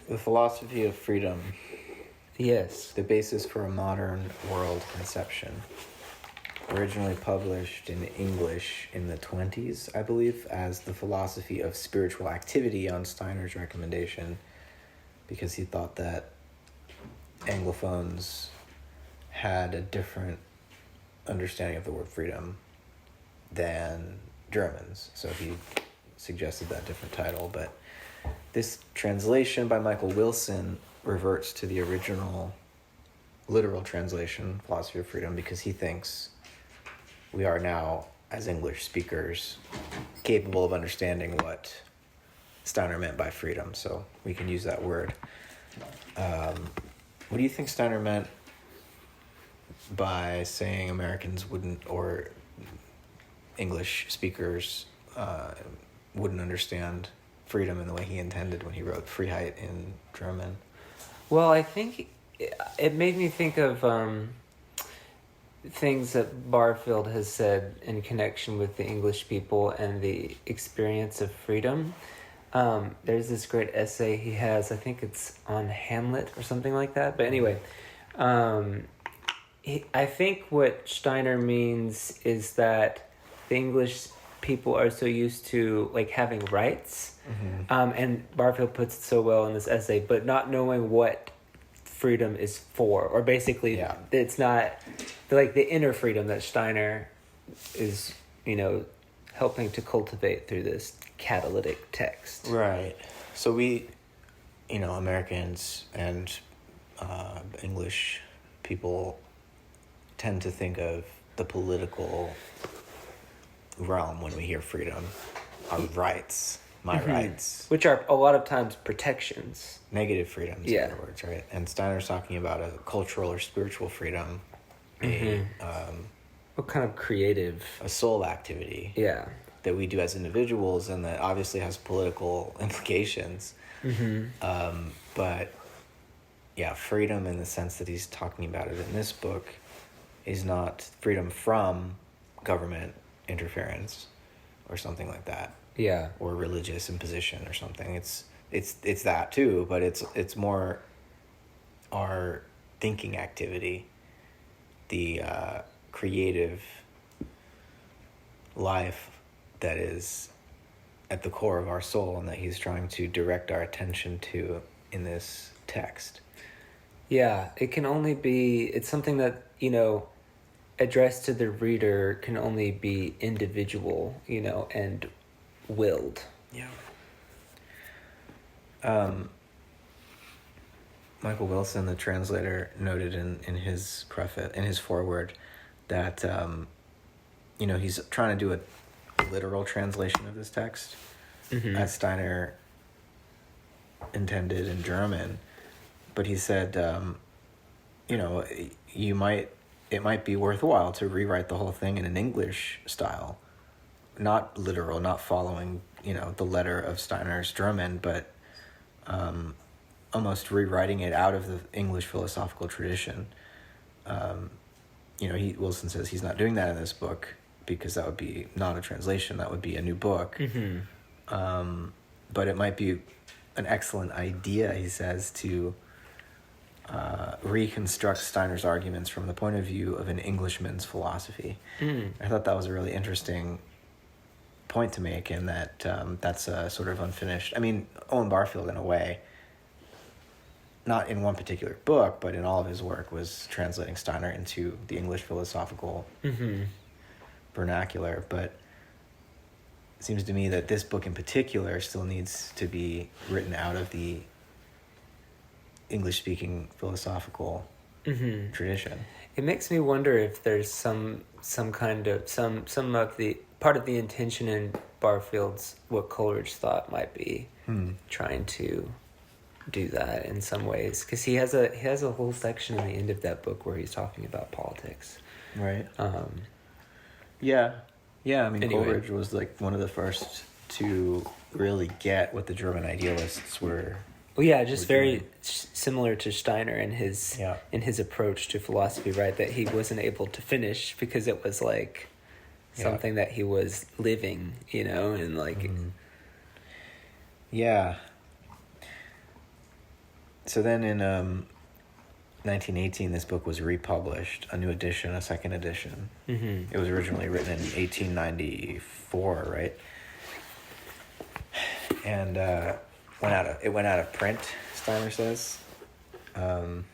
The philosophy of freedom, Yes. the basis for a modern world conception. Originally published in English in the 1920s, I believe, as the philosophy of spiritual activity on Steiner's recommendation, because he thought that Anglophones had a different understanding of the word freedom than Germans. So he suggested that different title. But this translation by Michael Wilson reverts to the original literal translation, philosophy of freedom, because he thinks we are now, as English speakers, capable of understanding what Steiner meant by freedom, so we can use that word. What do you think Steiner meant by saying Americans wouldn't, or English speakers wouldn't understand freedom in the way he intended when he wrote Freiheit in German? Well, I think it made me think of things that Barfield has said in connection with the English people and the experience of freedom. There's this great essay he has, I think it's on Hamlet or something like that. But anyway, I think what Steiner means is that the English people are so used to like having rights, and Barfield puts it so well in this essay, but not knowing what freedom is for, or basically it's not like the inner freedom that Steiner is, helping to cultivate through this catalytic text. Right. So we, Americans and English people tend to think of the political realm when we hear freedom, our rights, my rights. Which are a lot of times protections. Negative freedoms, in other words, right? And Steiner's talking about a cultural or spiritual freedom, What kind of creative? A soul activity. Yeah. That we do as individuals, and that obviously has political implications. But yeah, freedom in the sense that he's talking about it in this book is not freedom from government interference or something like that. Yeah. Or religious imposition or something. It's that too, but it's more our thinking activity, the creative life that is at the core of our soul and that he's trying to direct our attention to in this text. Yeah, it can only be, it's something that, addressed to the reader can only be individual, and willed. Yeah. Michael Wilson, the translator, noted in his preface, in his foreword, that he's trying to do a literal translation of this text, as Steiner intended in German, but he said, it might be worthwhile to rewrite the whole thing in an English style, not literal, not following the letter of Steiner's German, but almost rewriting it out of the English philosophical tradition. Wilson says he's not doing that in this book because that would be not a translation, that would be a new book. But it might be an excellent idea, he says, to reconstruct Steiner's arguments from the point of view of an Englishman's philosophy. I thought that was a really interesting point to make, and that that's a sort of unfinished. I mean, Owen Barfield, in a way, not in one particular book, but in all of his work, was translating Steiner into the English philosophical vernacular. But it seems to me that this book in particular still needs to be written out of the English-speaking philosophical tradition. It makes me wonder if there's some kind of some of the part of the intention in Barfield's what Coleridge thought might be trying to do that in some ways, because he has a whole section in the end of that book where he's talking about politics. Right. Yeah. I mean, anyway. Coleridge was like one of the first to really get what the German idealists were. Well, yeah, just very similar to Steiner in his approach to philosophy, right? That he wasn't able to finish because it was like something that he was living, and like. Yeah. So then in 1918, this book was republished, a new edition, a second edition. Mm-hmm. It was originally written in 1894, right? And it went out of print, Steiner says. But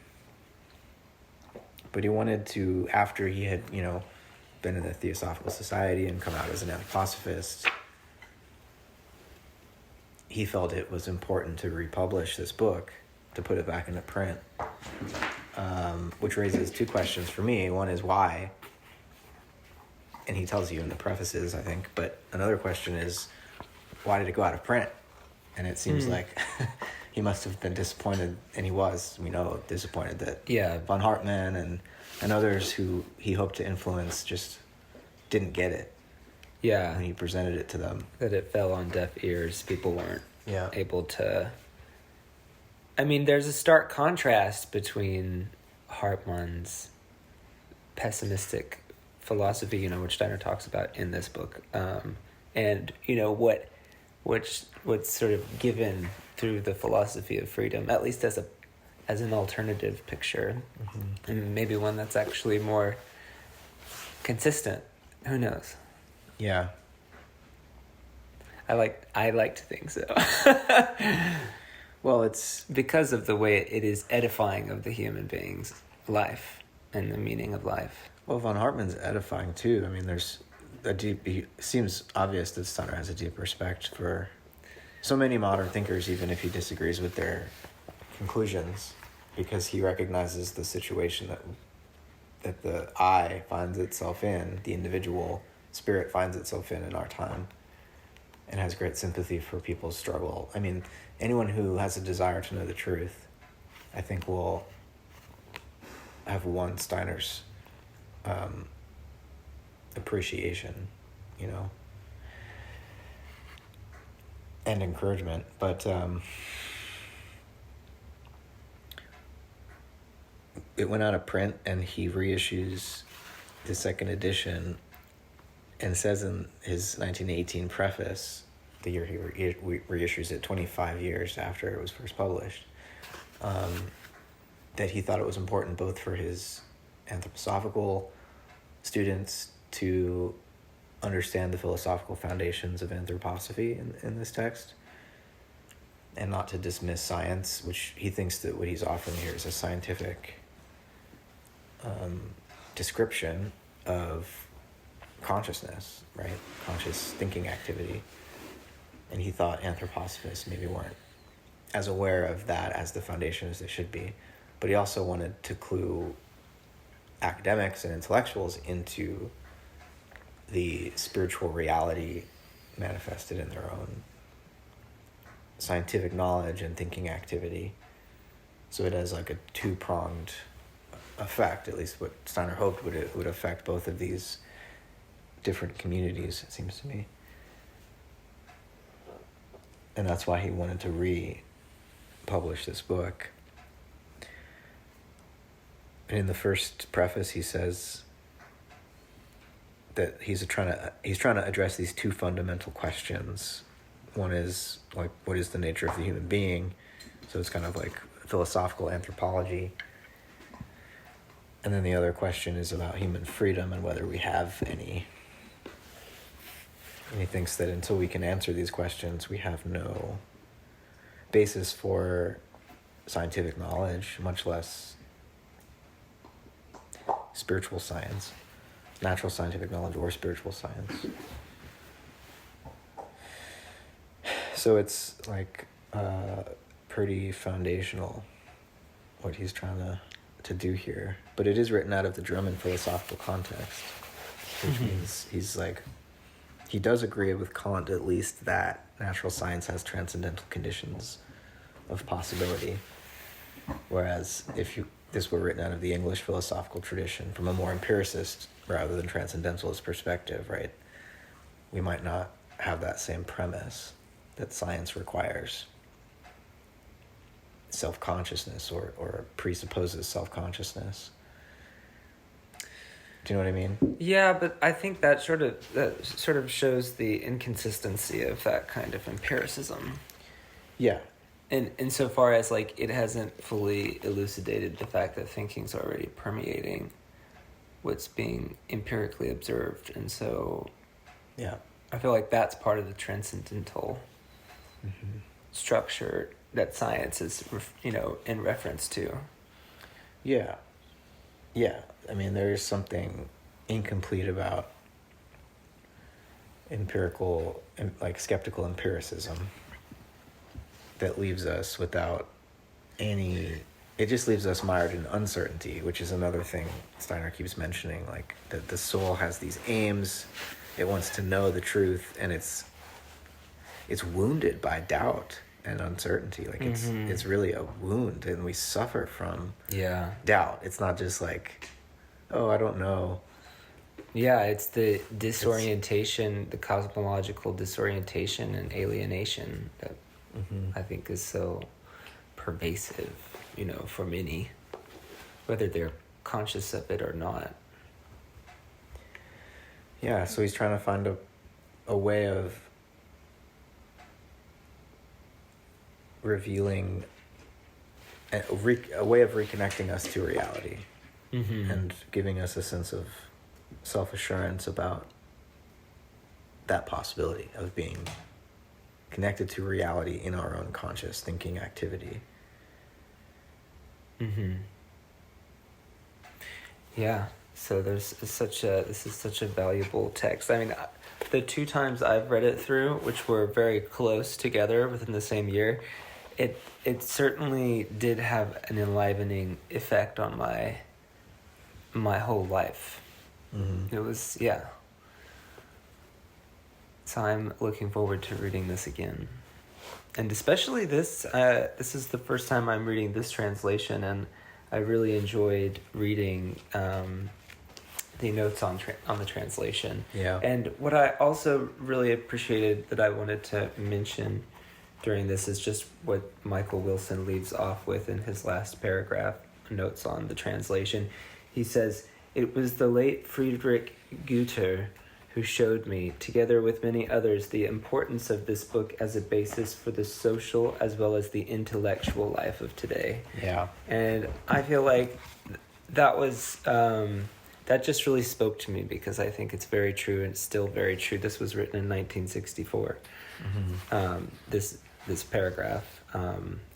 he wanted to, after he had, been in the Theosophical Society and come out as an anthroposophist, he felt it was important to republish this book, to put it back into print, which raises two questions for me. One is why, and he tells you in the prefaces, I think, but another question is, why did it go out of print? And it seems like he must have been disappointed, and he was, disappointed that von Hartmann and others who he hoped to influence just didn't get it. Yeah. When he presented it to them. That it fell on deaf ears. People weren't Yeah. able to... I mean, there's a stark contrast between Hartmann's pessimistic philosophy, which Steiner talks about in this book, and, what's sort of given through the philosophy of freedom, at least as an alternative picture, and maybe one that's actually more consistent. Who knows? Yeah. I like to think so. Well, it's... because of the way it is edifying of the human being's life and the meaning of life. Well, von Hartmann's edifying too. I mean, there's it seems obvious that Steiner has a deep respect for so many modern thinkers, even if he disagrees with their conclusions, because he recognizes the situation that the I finds itself in, the individual spirit finds itself in our time, and has great sympathy for people's struggle. I mean, anyone who has a desire to know the truth, I think, will have won Steiner's appreciation, and encouragement. But it went out of print, and he reissues the second edition and says in his 1918 preface, the year he reissues it 25 years after it was first published, that he thought it was important both for his anthroposophical students to understand the philosophical foundations of anthroposophy in this text, and not to dismiss science, which he thinks that what he's offering here is a scientific description of consciousness, right? Conscious thinking activity. And he thought anthroposophists maybe weren't as aware of that as the foundation as they should be. But he also wanted to clue academics and intellectuals into the spiritual reality manifested in their own scientific knowledge and thinking activity. So it has like a two-pronged effect, at least what Steiner hoped would affect both of these different communities, it seems to me. And that's why he wanted to republish this book. And in the first preface, he says that he's trying to address these two fundamental questions. One is like, what is the nature of the human being? So it's kind of like philosophical anthropology. And then the other question is about human freedom and whether we have any. And he thinks that until we can answer these questions, we have no basis for scientific knowledge, much less spiritual science, natural scientific knowledge or spiritual science. So it's like pretty foundational what he's trying to do here. But it is written out of the German philosophical context, which means he does agree with Kant at least that natural science has transcendental conditions of possibility. Whereas if this were written out of the English philosophical tradition from a more empiricist rather than transcendentalist perspective, right, we might not have that same premise that science requires self-consciousness or presupposes self-consciousness. Do you know what I mean? Yeah, but I think that sort of shows the inconsistency of that kind of empiricism. Yeah. And insofar as like it hasn't fully elucidated the fact that thinking's already permeating what's being empirically observed, and so Yeah. I feel like that's part of the transcendental structure that science is, in reference to. Yeah. Yeah. I mean, there is something incomplete about empirical, like skeptical empiricism that leaves us without any, it just leaves us mired in uncertainty, which is another thing Steiner keeps mentioning, like that the soul has these aims, it wants to know the truth, and it's wounded by doubt and uncertainty. Like it's really a wound, and we suffer from doubt. It's not just like, oh, I don't know. Yeah, it's the disorientation, the cosmological disorientation and alienation that I think is so pervasive, for many, whether they're conscious of it or not. Yeah, so he's trying to find a way of revealing, a way of reconnecting us to reality and giving us a sense of self-assurance about that possibility of being connected to reality in our own conscious thinking activity. Yeah, so this is such a valuable text. I mean, the two times I've read it through, which were very close together within the same year, it certainly did have an enlivening effect on my whole life. It was, so I'm looking forward to reading this again. And especially this is the first time I'm reading this translation, and I really enjoyed reading the notes on the translation. Yeah. And what I also really appreciated that I wanted to mention during this is just what Michael Wilson leaves off with in his last paragraph, notes on the translation. He says, "It was the late Friedrich Güter who showed me, together with many others, the importance of this book as a basis for the social as well as the intellectual life of today." Yeah. And I feel like that was, that just really spoke to me, because I think it's very true, and it's still very true. This was written in 1964, this paragraph.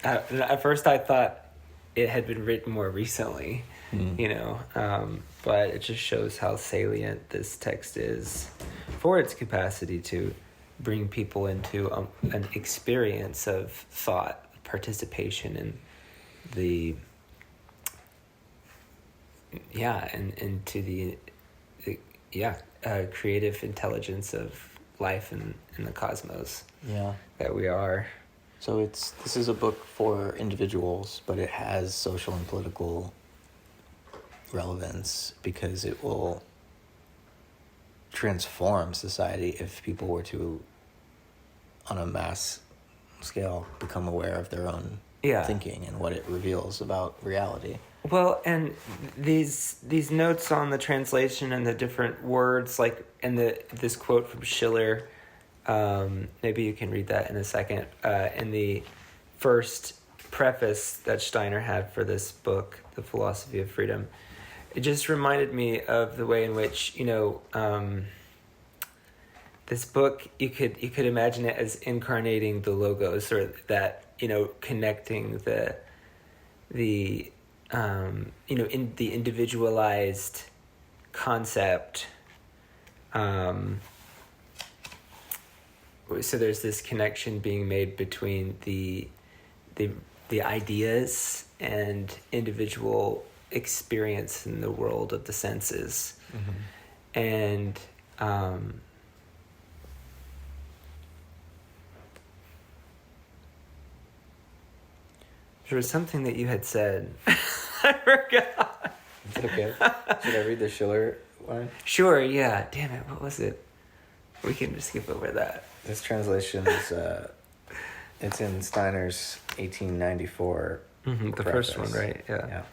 At first I thought it had been written more recently, but it just shows how salient this text is for its capacity to bring people into an experience of thought, participation in the, and into the creative intelligence of life in the cosmos. Yeah, that we are. So this is a book for individuals, but it has social and political relevance, because it will transform society if people were to, on a mass scale, become aware of their own thinking and what it reveals about reality. Well, and these notes on the translation and the different words, like, and this quote from Schiller, maybe you can read that in a second, in the first preface that Steiner had for this book, The Philosophy of Freedom. It just reminded me of the way in which, this book, you could imagine it as incarnating the logos, or that, connecting the in the individualized concept. So there's this connection being made between the ideas and individual experience in the world of the senses. And there was something that you had said. I forgot. It's okay. Should I read the Schiller line? Sure, yeah. Damn it, what was it? We can just skip over that. This translation is, it's in Steiner's 1894 the preface. first one, right? Yeah.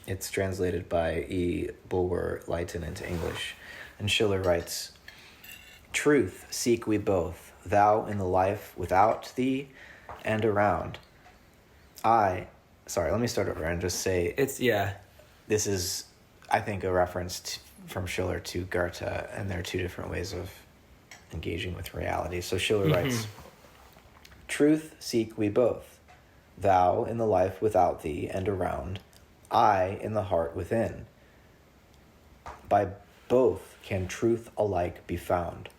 It's translated by E. Bulwer Lytton into English. And Schiller writes, "Truth seek we both, thou in the life without thee and around, Let me start over and just say this is, I think, a reference from Schiller to Goethe, and there are two different ways of engaging with reality. So Schiller writes, "Truth seek we both, thou in the life without thee and around, I in the heart within. By both can truth alike be found.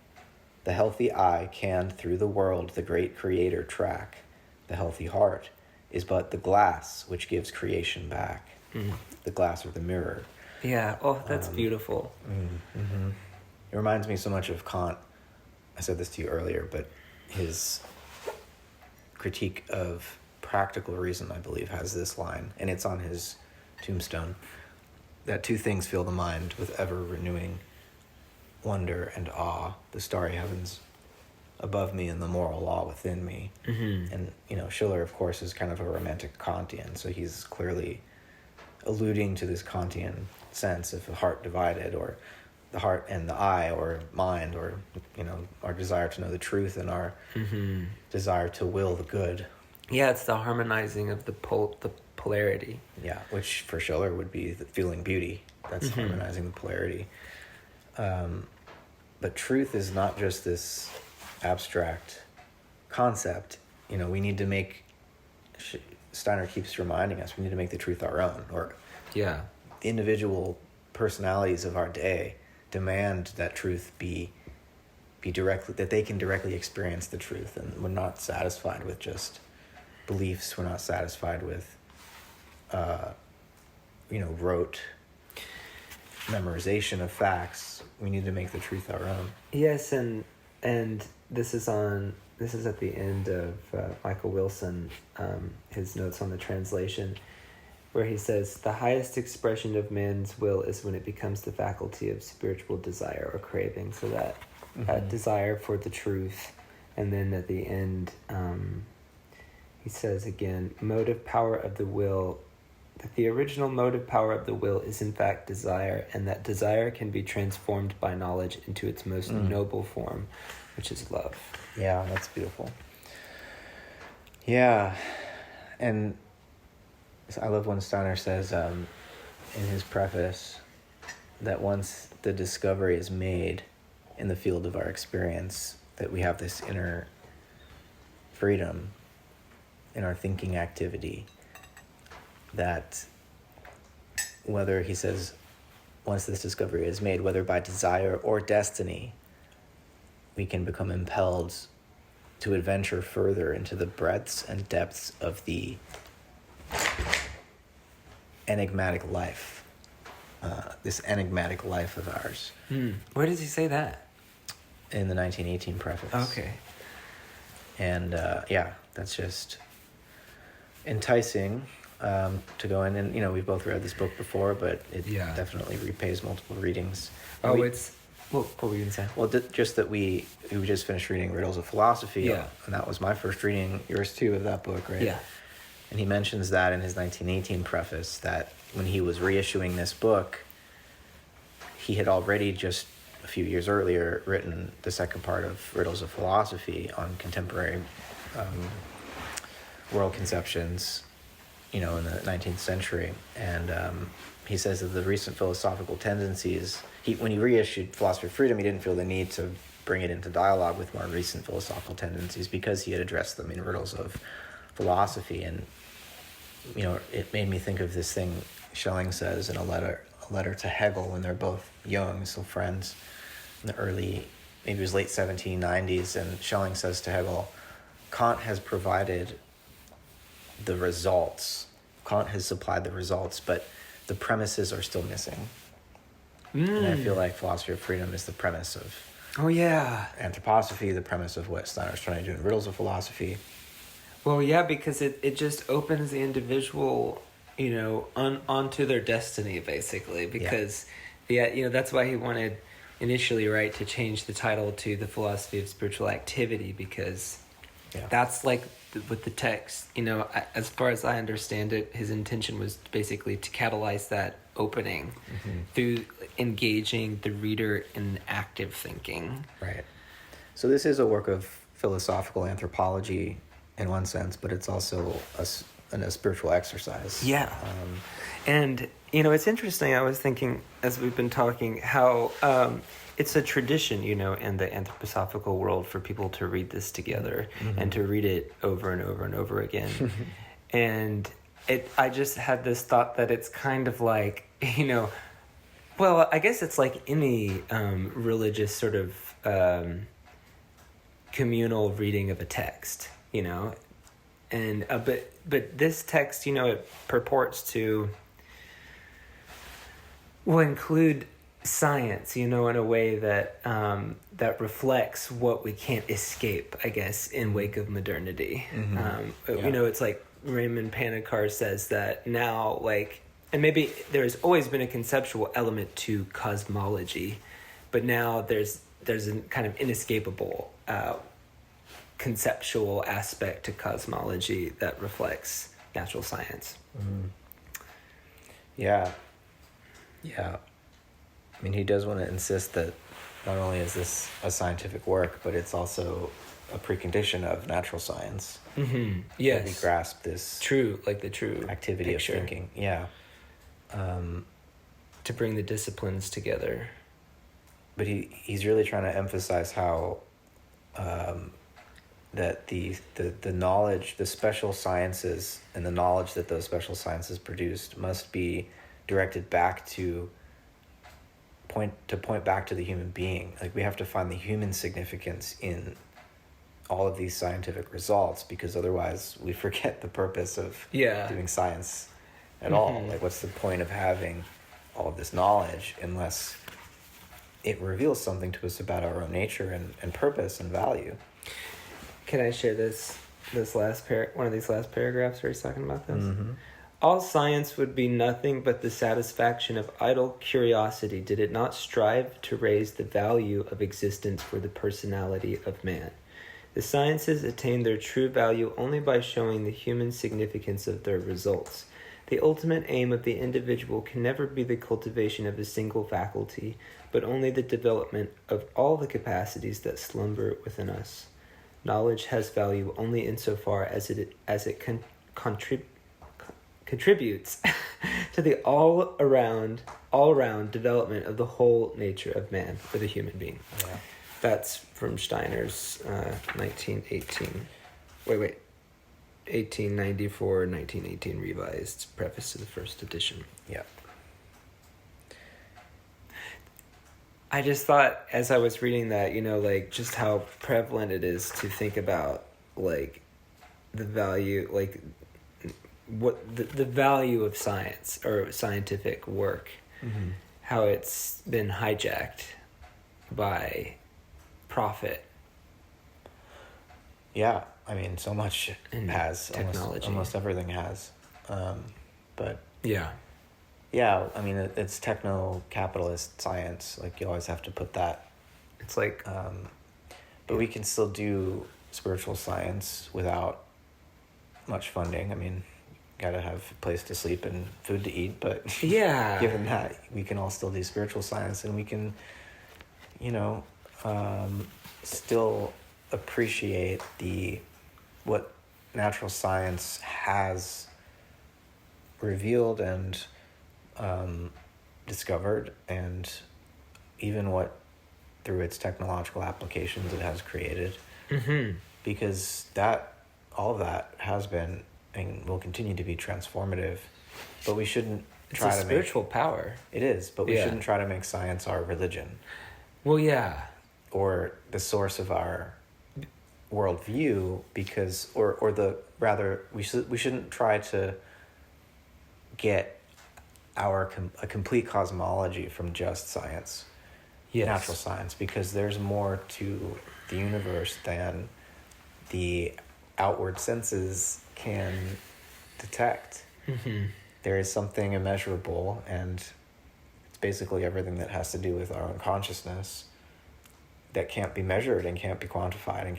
The healthy eye can through the world the great Creator track. The healthy heart is but the glass which gives creation back." The glass or the mirror. Yeah. Oh, that's beautiful. It reminds me so much of Kant. I said this to you earlier, but his critique of practical reason, I believe, has this line, and it's on his tombstone, that two things fill the mind with ever-renewing wonder and awe: the starry heavens above me and the moral law within me. And, Schiller, of course, is kind of a romantic Kantian, so he's clearly alluding to this Kantian sense of a heart divided, or the heart and the eye, or mind, or, our desire to know the truth and our desire to will the good. Yeah, it's the harmonizing of the polarity. Yeah, which for Schiller would be the feeling beauty. That's harmonizing the polarity. But truth is not just this abstract concept. We need to make, Steiner keeps reminding us, we need to make the truth our own, or individual personalities of our day demand that truth be directly, that they can directly experience the truth. And we're not satisfied with just beliefs. We're not satisfied with, rote memorization of facts. We need to make the truth our own. Yes, and this is at the end of Michael Wilson, his notes on the translation, where he says, "The highest expression of man's will is when it becomes the faculty of spiritual desire or craving." So that desire for the truth. And then at the end, he says again, motive power of the will, that the original motive power of the will is in fact desire, and that desire can be transformed by knowledge into its most noble form, which is love. Yeah, that's beautiful. Yeah, and I love when Steiner says in his preface that once the discovery is made in the field of our experience, that we have this inner freedom in our thinking activity, that whether, he says, once this discovery is made, whether by desire or destiny, we can become impelled to adventure further into the breadths and depths of the enigmatic life, this enigmatic life of ours. Where does he say that? In the 1918 preface. Okay. And that's just enticing to go in. And, we've both read this book before, but it definitely repays multiple readings. What were you going to say? Well, just that we just finished reading Riddles of Philosophy, and that was my first reading, yours too, of that book, right? Yeah. And he mentions that in his 1918 preface, that when he was reissuing this book, he had already just a few years earlier written the second part of Riddles of Philosophy on contemporary world conceptions, in the 19th century. And he says that the recent philosophical tendencies, when he reissued Philosophy of Freedom, he didn't feel the need to bring it into dialogue with more recent philosophical tendencies because he had addressed them in Riddles of Philosophy. And, it made me think of this thing Schelling says in a letter to Hegel when they're both young, still friends, in the early, maybe it was late 1790s, and Schelling says to Hegel, Kant has provided the results. Kant has supplied the results, but the premises are still missing. And I feel like Philosophy of Freedom is the premise of anthroposophy, the premise of what Steiner's trying to do in Riddles of Philosophy. Well, yeah, because it just opens the individual, onto their destiny, basically. Because, that's why he wanted initially, right, to change the title to The Philosophy of Spiritual Activity, because that's like with the text, as far as I understand it, his intention was basically to catalyze that opening through engaging the reader in active thinking. Right. So this is a work of philosophical anthropology in one sense, but it's also a spiritual exercise. Yeah. And, you know, it's interesting. I was thinking, as we've been talking, how it's a tradition, you know, in the anthroposophical world for people to read this together and to read it over and over and over again. And I just had this thought that it's kind of like, you know, well, I guess it's like any religious sort of communal reading of a text, you know. And but this text, you know, it purports to will include science, you know, in a way that that reflects what we can't escape, I guess, in wake of modernity. You know, it's like Raymond Panikar says that now, like, and maybe there's always been a conceptual element to cosmology, but now there's a kind of inescapable conceptual aspect to cosmology that reflects natural science. Yeah. I mean, he does want to insist that not only is this a scientific work, but it's also a precondition of natural science. Yes. That we grasp this true activity picture. of thinking. Yeah. To bring the disciplines together. But he's really trying to emphasize how that the knowledge, the special sciences, and the knowledge that those special sciences produced must be directed back to point back to the human being. Like, we have to find the human significance in all of these scientific results, because otherwise we forget the purpose of doing science at all. Like, what's the point of having all of this knowledge unless it reveals something to us about our own nature and purpose and value? Can I share this last one of these last paragraphs where he's talking about this? All science would be nothing but the satisfaction of idle curiosity did it not strive to raise the value of existence for the personality of man. The sciences attain their true value only by showing the human significance of their results. The ultimate aim of the individual can never be the cultivation of a single faculty, but only the development of all the capacities that slumber within us. Knowledge has value only insofar as it contributes to the all-around development of the whole nature of man, or the human being. Yeah. That's from Steiner's 1894-1918 revised preface to the first edition. Yeah. I just thought, as I was reading that, you know, like, just how prevalent it is to think about, like, the value, like, what the value of science or scientific work, how it's been hijacked by profit. Yeah, I mean, so much has. Technology. Almost everything has. But yeah, I mean, it's techno-capitalist science. Like, you always have to put that. it's like, But we can still do spiritual science without much funding. I mean, gotta have a place to sleep and food to eat, but given that, we can all still do spiritual science, and we can, you know, still appreciate what natural science has revealed and discovered, and even what through its technological applications it has created, because all of that has been and will continue to be transformative, but we shouldn't try to spiritual power. It is, but we shouldn't try to make science our religion. Well, yeah. Or the source of our worldview, because we shouldn't try to get a complete cosmology from just science, natural science, because there's more to the universe than the outward senses can detect. There is something immeasurable, and it's basically everything that has to do with our own consciousness that can't be measured and can't be quantified and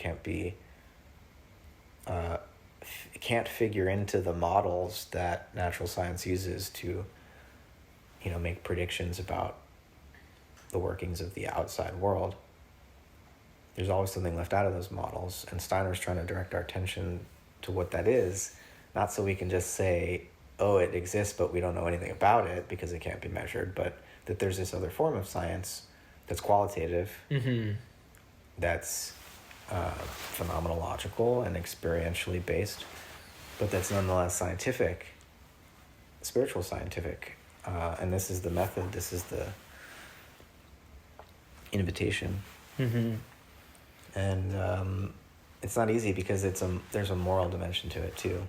can't figure into the models that natural science uses to, you know, make predictions about the workings of the outside world. There's always something left out of those models, and Steiner's trying to direct our attention to what that is, not so we can just say, oh, it exists, but we don't know anything about it because it can't be measured, but that there's this other form of science that's qualitative, that's phenomenological and experientially based, but that's nonetheless scientific, spiritual scientific. And this is the method, this is the invitation. And it's not easy because there's a moral dimension to it too.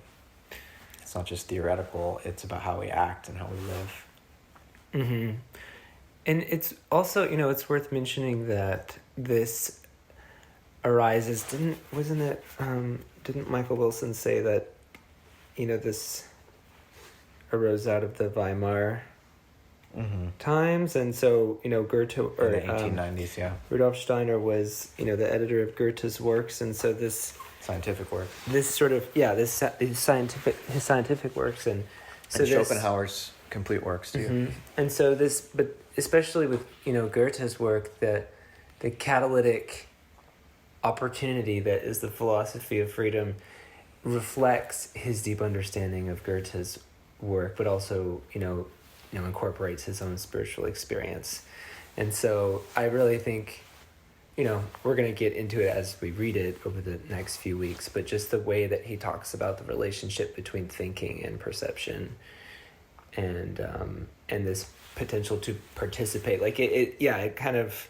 It's not just theoretical, it's about how we act and how we live. And it's also, it's worth mentioning that this arises, didn't Michael Wilson say that, this arose out of the Weimar times, and so Goethe or in the 1890s, Rudolf Steiner was the editor of Goethe's works, and so this scientific work, this sort of his scientific works, and so Schopenhauer's complete works too. And so this, but especially with Goethe's work, the catalytic opportunity that is the philosophy of freedom reflects his deep understanding of Goethe's work, but also incorporates his own spiritual experience. And so I really think we're going to get into it as we read it over the next few weeks, but just the way that he talks about the relationship between thinking and perception, and this potential to participate, like it kind of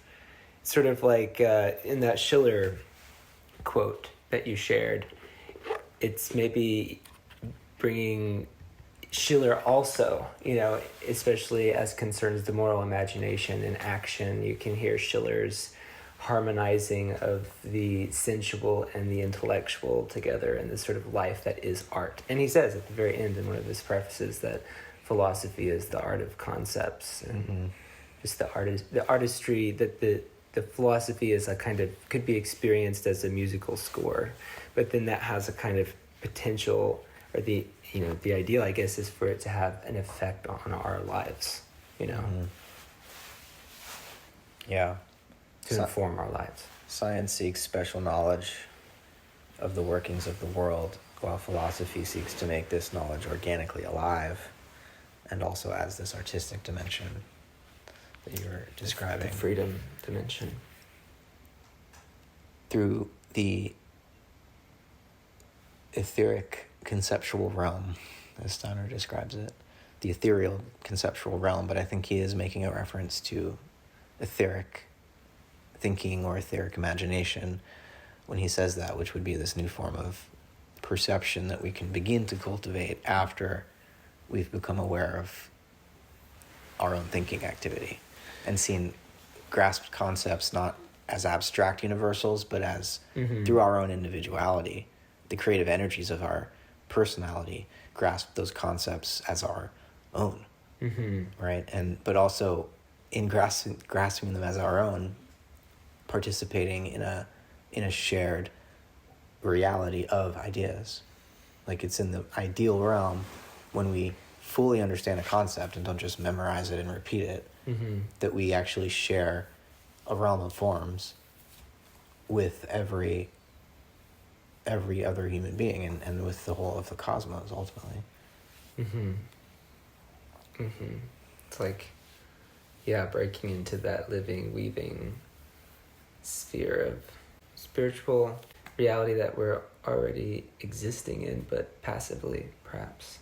sort of like in that Schiller quote that you shared, it's maybe bringing Schiller also, especially as concerns the moral imagination and action. You can hear Schiller's harmonizing of the sensual and the intellectual together in this sort of life that is art. And he says at the very end in one of his prefaces that philosophy is the art of concepts, and just the artistry, that the philosophy is a kind of, could be experienced as a musical score, but then that has a kind of potential, or the ideal, I guess, is for it to have an effect on our lives, Yeah. to inform our lives. Science seeks special knowledge of the workings of the world, while philosophy seeks to make this knowledge organically alive, and also adds this artistic dimension that you were describing. The freedom dimension. Through the etheric conceptual realm, as Steiner describes it. The ethereal conceptual realm, but I think he is making a reference to etheric thinking or etheric imagination when he says that, which would be this new form of perception that we can begin to cultivate after we've become aware of our own thinking activity and grasped concepts not as abstract universals, but as through our own individuality, the creative energies of our personality, grasp those concepts as our own, right? But also in grasping them as our own, participating in a shared reality of ideas. Like, it's in the ideal realm when we fully understand a concept and don't just memorize it and repeat it, that we actually share a realm of forms with every other human being and with the whole of the cosmos, ultimately. It's like, breaking into that living, weaving sphere of spiritual reality that we're already existing in, but passively, perhaps.